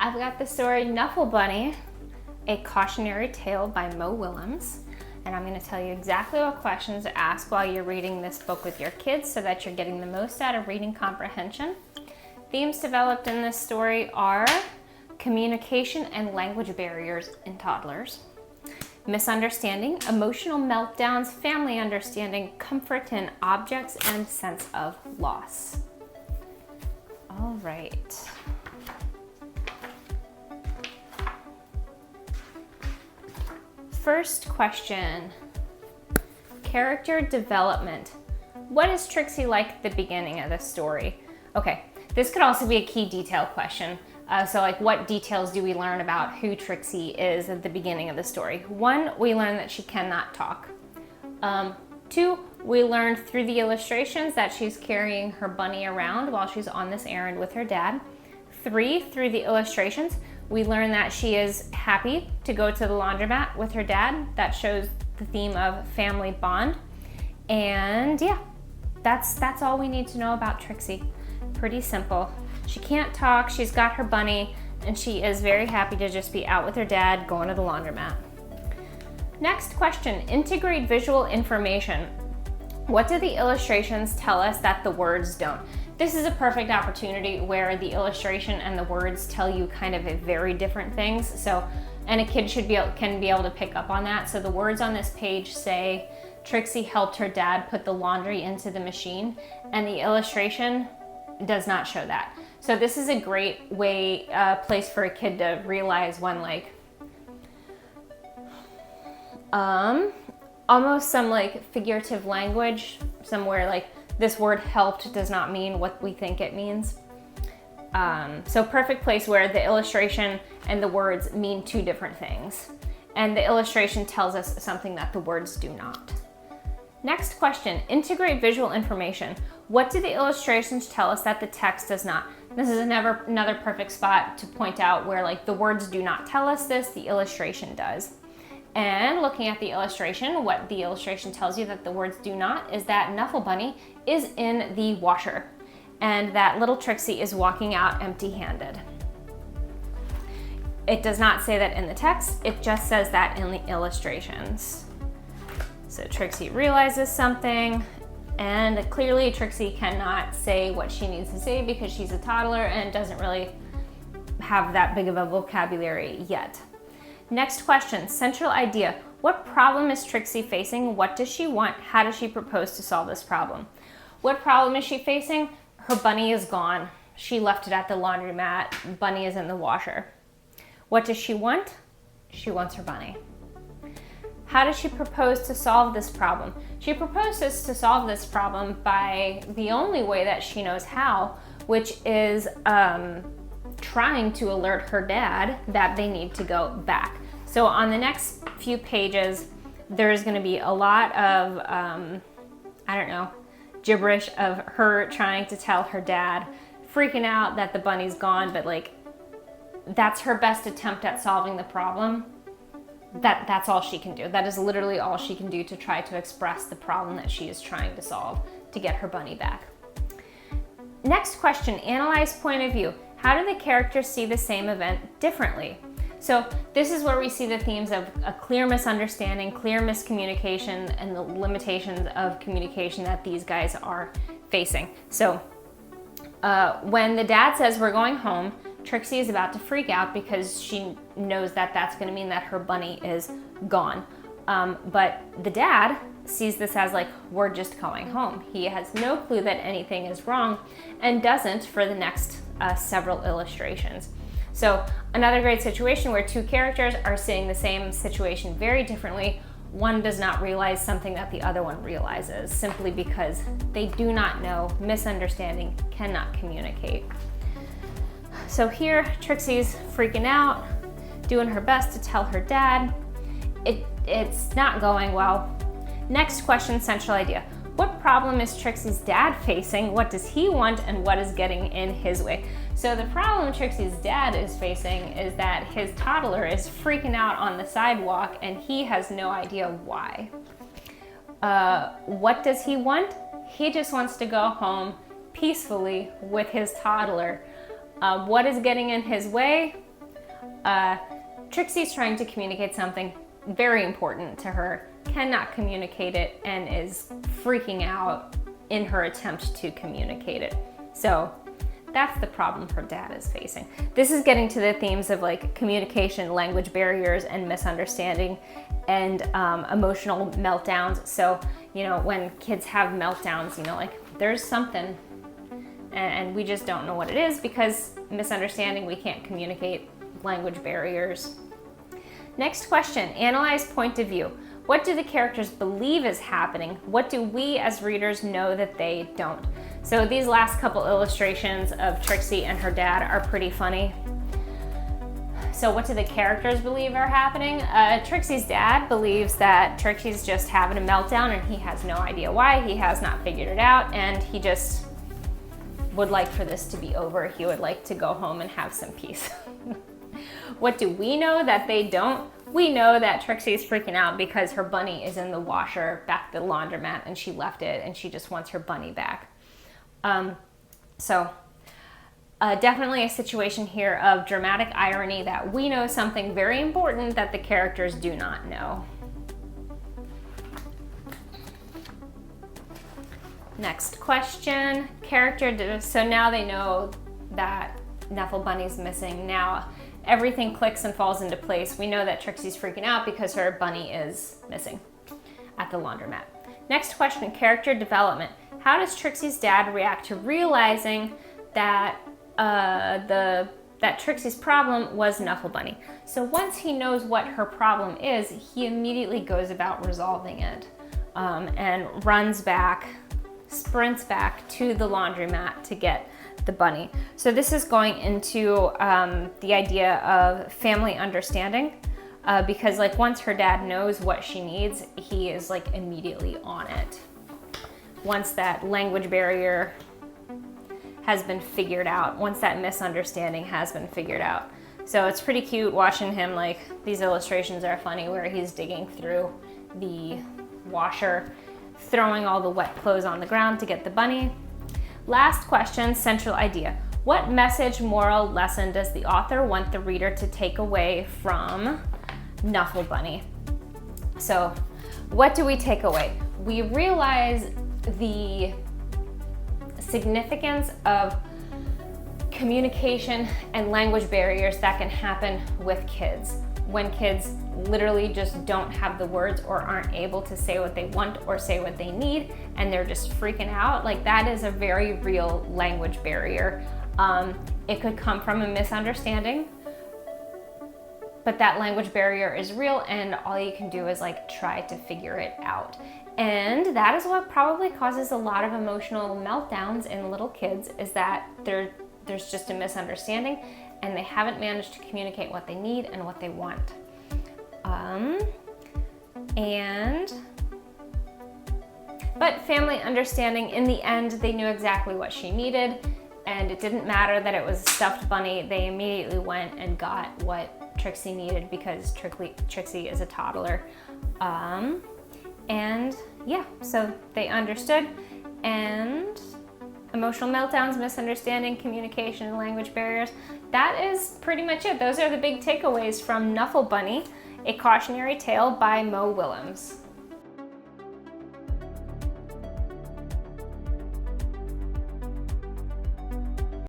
I've got the story Knuffle Bunny, a Cautionary Tale by Mo Willems. And I'm going to tell you exactly what questions to ask while you're reading this book with your kids so that you're getting the most out of reading comprehension. Themes developed in this story are communication and language barriers in toddlers, misunderstanding, emotional meltdowns, family understanding, comfort in objects, and sense of loss. All right. First question, character development. What is Trixie like at the beginning of the story? Okay, this could also be a key detail question. So like, what details do we learn about who Trixie is at the beginning of the story? 1, we learn that she cannot talk. 2, we learn through the illustrations that she's carrying her bunny around while she's on this errand with her dad. 3, through the illustrations, we learn that she is happy to go to the laundromat with her dad. That shows the theme of family bond. And yeah, that's all we need to know about Trixie. Pretty simple. She can't talk, she's got her bunny, and she is very happy to just be out with her dad going to the laundromat. Next question, integrate visual information. What do the illustrations tell us that the words don't? This is a perfect opportunity where the illustration and the words tell you kind of very different things. So, and a kid can be able to pick up on that. So the words on this page say, Trixie helped her dad put the laundry into the machine, and the illustration does not show that. So this is a great place for a kid to realize when like, almost some like figurative language, somewhere like this word helped does not mean what we think it means. So perfect place where the illustration and the words mean 2 different things. And the illustration tells us something that the words do not. Next question, integrate visual information. What do the illustrations tell us that the text does not? This is another perfect spot to point out where like the words do not tell us this, the illustration does. And looking at the illustration, what the illustration tells you that the words do not is that Knuffle Bunny is in the washer and that little Trixie is walking out empty-handed. It does not say that in the text, it just says that in the illustrations. So Trixie realizes something, and clearly Trixie cannot say what she needs to say because she's a toddler and doesn't really have that big of a vocabulary yet. Next question, central idea. What problem is Trixie facing? What does she want? How does she propose to solve this problem? What problem is she facing? Her bunny is gone. She left it at the laundromat. Bunny is in the washer. What does she want? She wants her bunny. How does she propose to solve this problem? She proposes to solve this problem by the only way that she knows how, which is trying to alert her dad that they need to go back. So on the next few pages, there's going to be a lot of, gibberish of her trying to tell her dad, freaking out that the bunny's gone, but like, that's her best attempt at solving the problem. That's all she can do. That is literally all she can do to try to express the problem that she is trying to solve to get her bunny back. Next question, analyze point of view. How do the characters see the same event differently? So this is where we see the themes of a clear misunderstanding, clear miscommunication, and the limitations of communication that these guys are facing. So when the dad says we're going home, Trixie is about to freak out because she knows that that's going to mean that her bunny is gone. But the dad sees this as like, we're just going home. He has no clue that anything is wrong and doesn't for the next several illustrations. So another great situation where 2 characters are seeing the same situation very differently. One does not realize something that the other one realizes simply because they do not know, misunderstanding, cannot communicate. So here, Trixie's freaking out, doing her best to tell her dad. It's not going well. Next question, central idea. What problem is Trixie's dad facing? What does he want and what is getting in his way? So the problem Trixie's dad is facing is that his toddler is freaking out on the sidewalk and he has no idea why. What does he want? He just wants to go home peacefully with his toddler. What is getting in his way? Trixie's trying to communicate something very important to her, cannot communicate it, and is freaking out in her attempt to communicate it. So that's the problem her dad is facing. This is getting to the themes of like communication, language barriers, and misunderstanding, and emotional meltdowns. So, you know, when kids have meltdowns, you know, like there's something and we just don't know what it is because misunderstanding, we can't communicate, language barriers. Next question, analyze point of view. What do the characters believe is happening? What do we as readers know that they don't? So these last couple illustrations of Trixie and her dad are pretty funny. So what do the characters believe are happening? Trixie's dad believes that Trixie's just having a meltdown and he has no idea why. He has not figured it out, and he just would like for this to be over. He would like to go home and have some peace. What do we know that they don't? We know that Trixie's freaking out because her bunny is in the washer back at the laundromat and she left it and she just wants her bunny back. Definitely a situation here of dramatic irony that we know something very important that the characters do not know. Next question, so now they know that Knuffle Bunny's missing. Now everything clicks and falls into place. We know that Trixie's freaking out because her bunny is missing at the laundromat. Next question, character development. How does Trixie's dad react to realizing that that Trixie's problem was Knuffle Bunny? So once he knows what her problem is, he immediately goes about resolving it, and sprints back to the laundromat to get the bunny. So this is going into the idea of family understanding, because like once her dad knows what she needs, he is like immediately on it. Once that language barrier has been figured out, once that misunderstanding has been figured out. So it's pretty cute watching him, like these illustrations are funny where he's digging through the washer, throwing all the wet clothes on the ground to get the bunny. Last question, central idea. What message, moral lesson does the author want the reader to take away from Knuffle Bunny? So what do we take away? We realize the significance of communication and language barriers that can happen with kids. When kids literally just don't have the words or aren't able to say what they want or say what they need, and they're just freaking out, like that is a very real language barrier. It could come from a misunderstanding, but that language barrier is real, and all you can do is like try to figure it out. And that is what probably causes a lot of emotional meltdowns in little kids, is that there's just a misunderstanding and they haven't managed to communicate what they need and what they want. But family understanding, in the end, they knew exactly what she needed, and it didn't matter that it was a stuffed bunny. They immediately went and got what Trixie needed because Trixie is a toddler. And yeah, so they understood, and emotional meltdowns, misunderstanding, communication, and language barriers. That is pretty much it. Those are the big takeaways from Knuffle Bunny, A Cautionary Tale by Mo Willems.